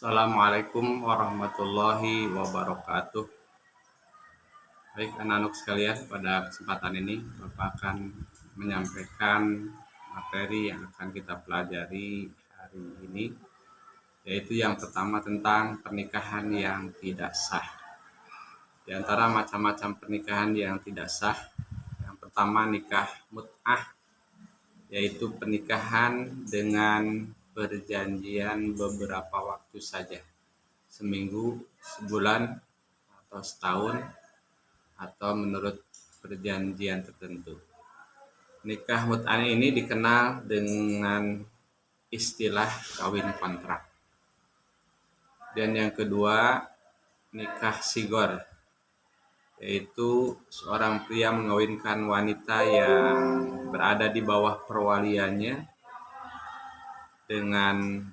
Assalamualaikum warahmatullahi wabarakatuh. Baik anak-anak sekalian, pada kesempatan ini Bapak akan menyampaikan materi yang akan kita pelajari hari ini, yaitu yang pertama tentang pernikahan yang tidak sah. Di antara macam-macam pernikahan yang tidak sah, yang pertama nikah mut'ah, yaitu pernikahan dengan perjanjian beberapa waktu saja, seminggu, sebulan, atau setahun, atau menurut perjanjian tertentu. Nikah mut'ah ini dikenal dengan istilah kawin kontrak. Dan yang kedua, nikah sigor, yaitu seorang pria mengawinkan wanita yang berada di bawah perwaliannya dengan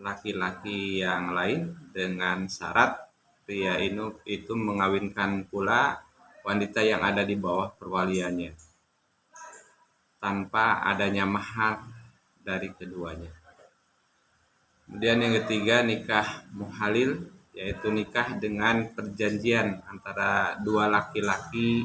laki-laki yang lain, dengan syarat pria itu mengawinkan pula wanita yang ada di bawah perwaliannya tanpa adanya mahar dari keduanya. Kemudian yang ketiga, nikah muhalil, yaitu nikah dengan perjanjian antara dua laki-laki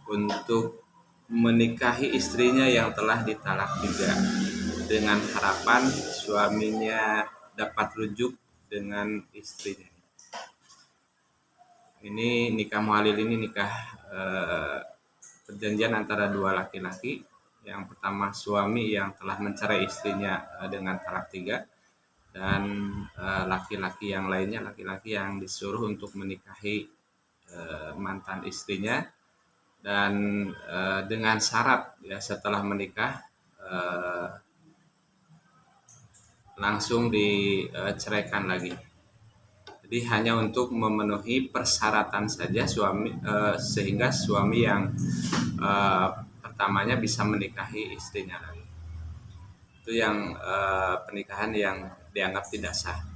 untuk menikahi istrinya yang telah ditalak 3, dengan harapan suaminya dapat rujuk dengan istrinya. Ini nikah muhalil, ini nikah perjanjian antara dua laki-laki. Yang pertama suami yang telah mencerai istrinya dengan talak 3, dan laki-laki yang lainnya, laki-laki yang disuruh untuk menikahi mantan istrinya, dan dengan syarat ya setelah menikah langsung diceraikan lagi. Jadi hanya untuk memenuhi persyaratan saja suami, sehingga suami yang pertamanya bisa menikahi istrinya lagi. Itu yang pernikahan yang dianggap tidak sah.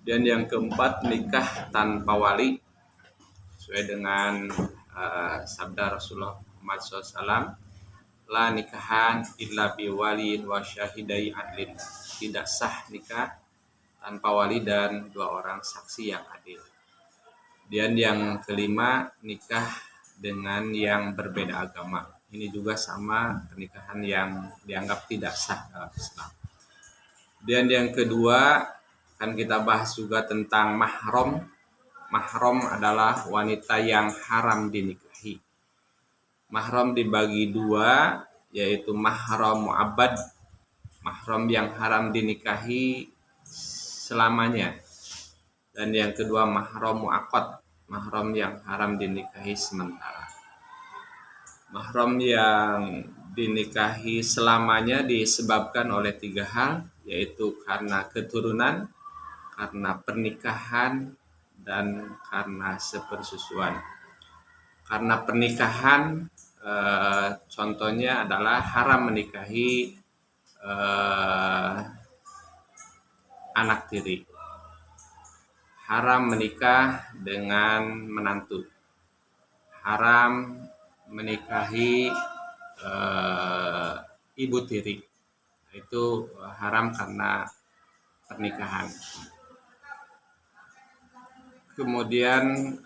Dan yang keempat, nikah tanpa wali, sesuai dengan sabda Rasulullah Muhammad SAW, la nikahan illa biwaliin wa syahidai adlin. Tidak sah nikah tanpa wali dan 2 orang saksi yang adil. Dan yang kelima, nikah dengan yang berbeda agama. Ini juga sama, pernikahan yang dianggap tidak sah dalam Islam. Dan yang kedua, akan kita bahas juga tentang mahram. Mahram adalah wanita yang haram dinikahi. Mahram dibagi 2, yaitu mahram mu'abbad, mahram yang haram dinikahi selamanya. Dan yang kedua, mahram mu'aqqad, mahram yang haram dinikahi sementara. Mahram yang dinikahi selamanya disebabkan oleh 3 hal, yaitu karena keturunan, karena pernikahan, dan karena sepersusuan. Karena pernikahan, contohnya adalah haram menikahi anak tiri, haram menikah dengan menantu, haram menikahi ibu tiri. Itu haram karena pernikahan. Kemudian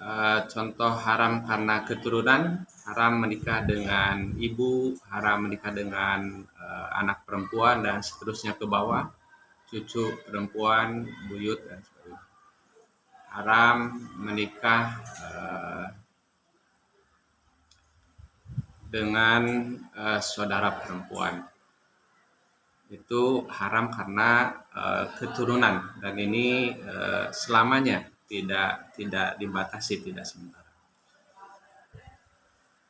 contoh haram karena keturunan, haram menikah dengan ibu, haram menikah dengan anak perempuan, dan seterusnya ke bawah, cucu perempuan, buyut, dan sebagainya. Haram menikah dengan saudara perempuan. Itu haram karena keturunan, dan ini selamanya, tidak dibatasi, tidak sementara.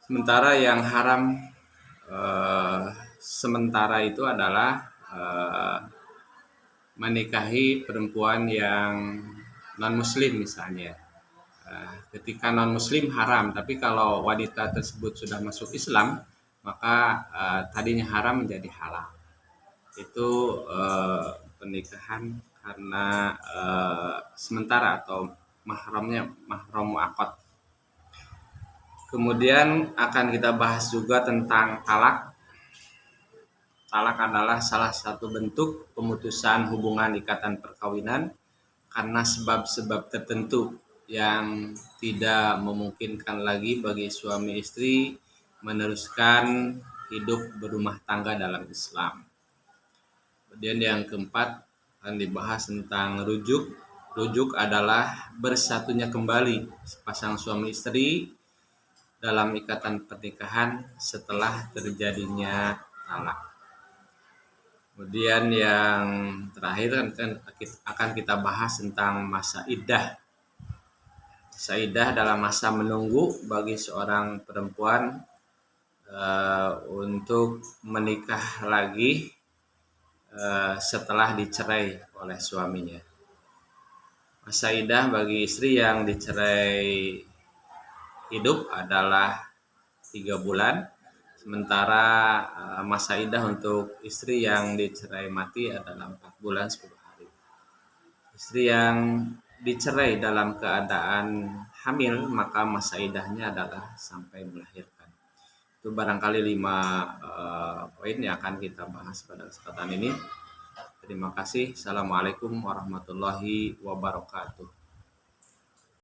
Sementara yang haram sementara itu adalah menikahi perempuan yang non muslim misalnya. Ketika non muslim haram, tapi kalau wanita tersebut sudah masuk Islam, maka tadinya haram menjadi halal. Itu pernikahan karena sementara atau mahramnya mahram mu'aqqad. Kemudian akan kita bahas juga tentang talak. talak adalah salah satu bentuk pemutusan hubungan ikatan perkawinan karena sebab-sebab tertentu yang tidak memungkinkan lagi bagi suami istri meneruskan hidup berumah tangga dalam Islam. Kemudian yang keempat akan dibahas tentang rujuk. Rujuk adalah bersatunya kembali sepasang suami istri dalam ikatan pernikahan setelah terjadinya talak. Kemudian yang terakhir akan kita bahas tentang masa iddah. Masa iddah dalam masa menunggu bagi seorang perempuan untuk menikah lagi setelah dicerai oleh suaminya. Masa iddah bagi istri yang dicerai hidup adalah 3 bulan, sementara masa iddah untuk istri yang dicerai mati adalah 4 bulan 10 hari. Istri yang dicerai dalam keadaan hamil maka masa iddahnya adalah sampai melahirkan. Itu barangkali 5 poin yang akan kita bahas pada kesempatan ini. Terima kasih. Assalamualaikum warahmatullahi wabarakatuh.